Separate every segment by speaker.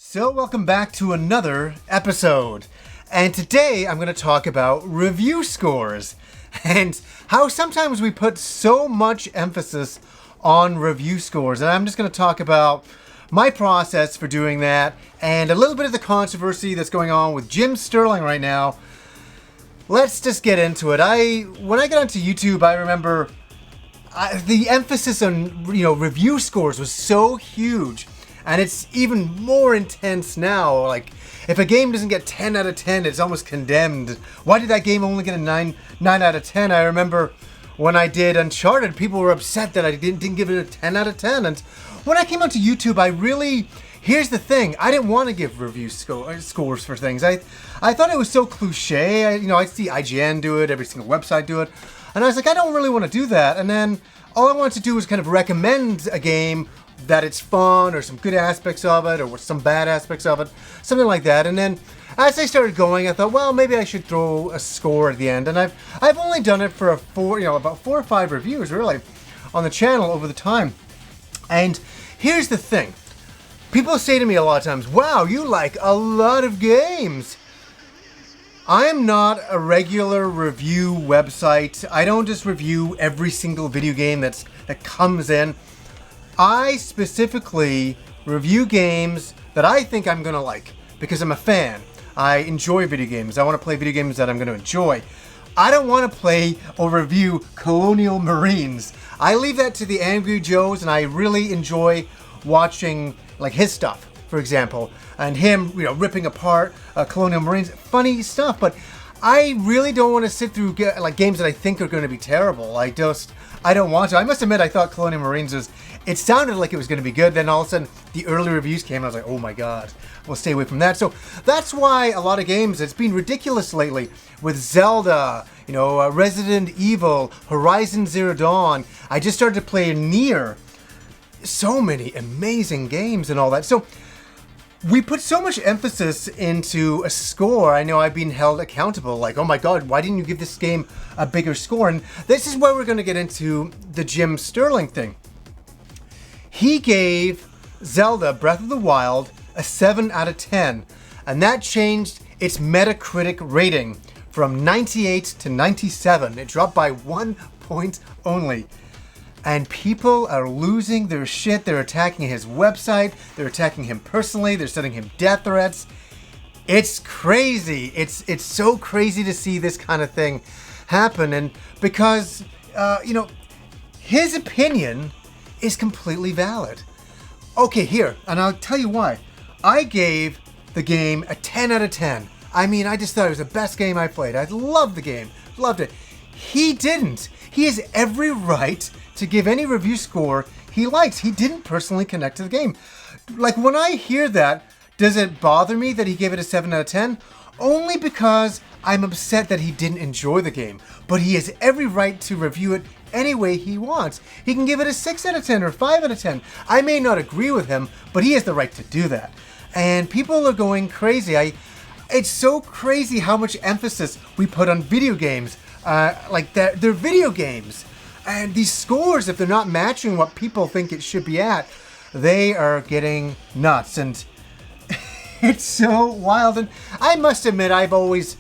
Speaker 1: So welcome back to another episode. And today I'm going to talk about review scores and how sometimes we put so much emphasis on review scores. And I'm just going to talk about my process for doing that and a little bit of the controversy that's going on with Jim Sterling right now. Let's just get into it. When I got onto YouTube, I remember the emphasis on review scores was so huge. And it's even more intense now. Like, if a game doesn't get 10 out of 10, it's almost condemned. Why did that game only get a 9 out of 10? I remember when I did Uncharted, people were upset that I didn't give it a 10 out of 10. And when I came onto YouTube, here's the thing. I didn't want to give review scores for things. I thought it was so cliche. I see IGN do it, every single website do it. And I was like, I don't really want to do that. And then all I wanted to do was kind of recommend a game that it's fun or some good aspects of it or some bad aspects of it, something like that. And then as I started going, I thought, well, maybe I should throw a score at the end. And I've only done it for about 4 or 5 reviews really on the channel over the time. And here's the thing. People say to me a lot of times, wow, you like a lot of games. I am not a regular review website. I don't just review every single video game that comes in. I specifically review games that I think I'm going to like because I'm a fan. I enjoy video games. I want to play video games that I'm going to enjoy. I don't want to play or review Colonial Marines. I leave that to the Angry Joes, and I really enjoy watching like his stuff, for example, and him ripping apart Colonial Marines. Funny stuff, but I really don't want to sit through games that I think are going to be terrible. I don't want to. I must admit, I thought Colonial Marines it sounded like it was going to be good. Then all of a sudden, the early reviews came, and I was like, oh my god, we'll stay away from that. So that's why a lot of games, it's been ridiculous lately with Zelda, Resident Evil, Horizon Zero Dawn. I just started to play Nier. So many amazing games and all that. So we put so much emphasis into a score. I know I've been held accountable. Like, oh my god, why didn't you give this game a bigger score? And this is where we're going to get into the Jim Sterling thing. He gave Zelda Breath of the Wild a 7 out of 10. And that changed its Metacritic rating from 98 to 97. It dropped by 1 point only. And people are losing their shit. They're attacking his website. They're attacking him personally. They're sending him death threats. It's crazy. It's so crazy to see this kind of thing happen. And because, his opinion is completely valid. Okay, here, and I'll tell you why. I gave the game a 10 out of 10. I mean, I just thought it was the best game I played. I loved the game. Loved it. He didn't. He has every right to give any review score he likes. He didn't personally connect to the game. Like, when I hear that, does it bother me that he gave it a 7 out of 10? Only because I'm upset that he didn't enjoy the game. But he has every right to review it any way he wants. He can give it a 6 out of 10 or 5 out of 10. I may not agree with him, but he has the right to do that. And people are going crazy. It's so crazy how much emphasis we put on video games. They're video games. And these scores, if they're not matching what people think it should be at, they are getting nuts. And it's so wild. And I must admit, I've always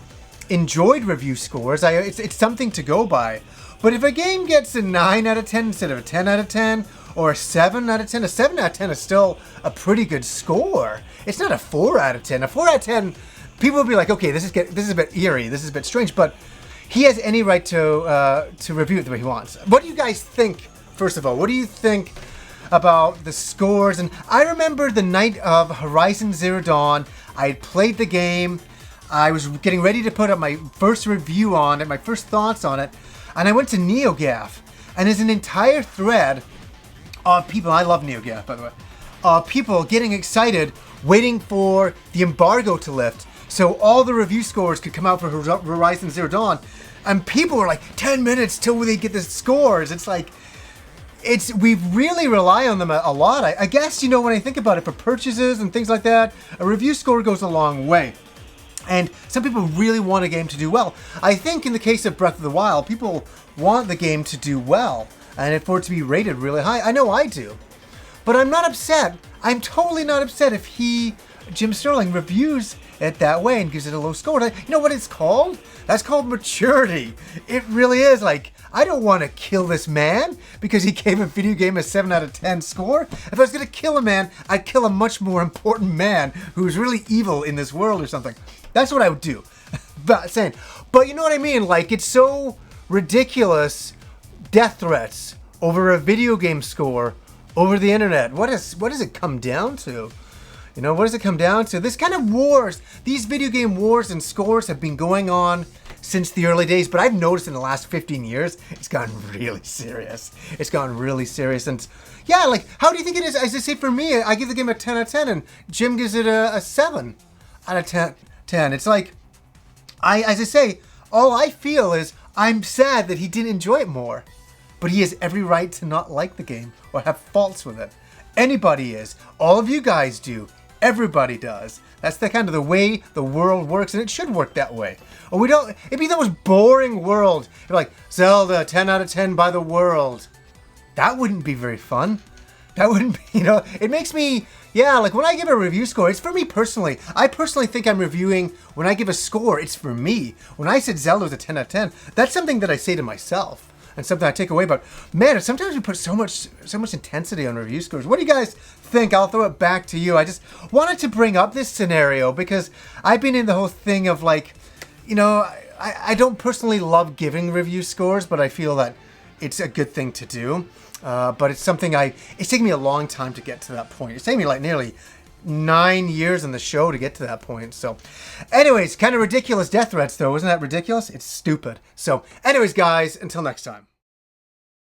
Speaker 1: enjoyed review scores. It's something to go by. But if a game gets a 9 out of 10 instead of a 10 out of 10, or a 7 out of 10, a 7 out of 10 is still a pretty good score. It's not a 4 out of 10. A 4 out of 10, people will be like, okay, this is a bit eerie, this is a bit strange, but he has any right to review it the way he wants. What do you guys think, first of all? What do you think about the scores? And I remember the night of Horizon Zero Dawn, I had played the game, I was getting ready to put up my first review on it, my first thoughts on it, and I went to NeoGAF, and there's an entire thread of people, I love NeoGAF by the way, of people getting excited, waiting for the embargo to lift, so all the review scores could come out for Horizon Zero Dawn, and people were like, 10 minutes till they get the scores. It's like, we really rely on them a lot. I guess, when I think about it, for purchases and things like that, a review score goes a long way. And some people really want a game to do well. I think in the case of Breath of the Wild, people want the game to do well and for it to be rated really high. I know I do. But I'm not upset. I'm totally not upset if he Jim Sterling reviews it that way and gives it a low score. You know what it's called? That's called maturity. It really is. Like, I don't want to kill this man because he gave a video game a 7 out of 10 score. If I was going to kill a man, I'd kill a much more important man who's really evil in this world or something. That's what I would do. But you know what I mean? Like, it's so ridiculous. Death threats over a video game score over the internet. What does it come down to? You know, what does it come down to? This kind of wars, these video game wars and scores have been going on since the early days, but I've noticed in the last 15 years, it's gotten really serious. It's gotten really serious. And yeah, like, how do you think it is? As I say, for me, I give the game a 10 out of 10, and Jim gives it a 7 out of 10. It's like, as I say, all I feel is I'm sad that he didn't enjoy it more. But he has every right to not like the game or have faults with it. Anybody is. All of you guys do. Everybody does. That's the kind of the way the world works, and it should work that way. Or we don't. It'd be the most boring world. You're like, Zelda, 10 out of 10 by the world. That wouldn't be very fun. That wouldn't be, it makes me, like when I give a review score, it's for me personally. I personally think I'm reviewing, when I give a score, it's for me. When I said Zelda was a 10 out of 10, that's something that I say to myself. And something I take away, but man, sometimes we put so much intensity on review scores. What do you guys think? I'll throw it back to you. I just wanted to bring up this scenario because I've been in the whole thing of like, I don't personally love giving review scores, but I feel that it's a good thing to do. But it's something it's taken me a long time to get to that point. It's taken me like nearly 9 years in the show to get to that point. So anyways, kind of ridiculous death threats though. Isn't that ridiculous? It's stupid. So anyways, guys, until next time.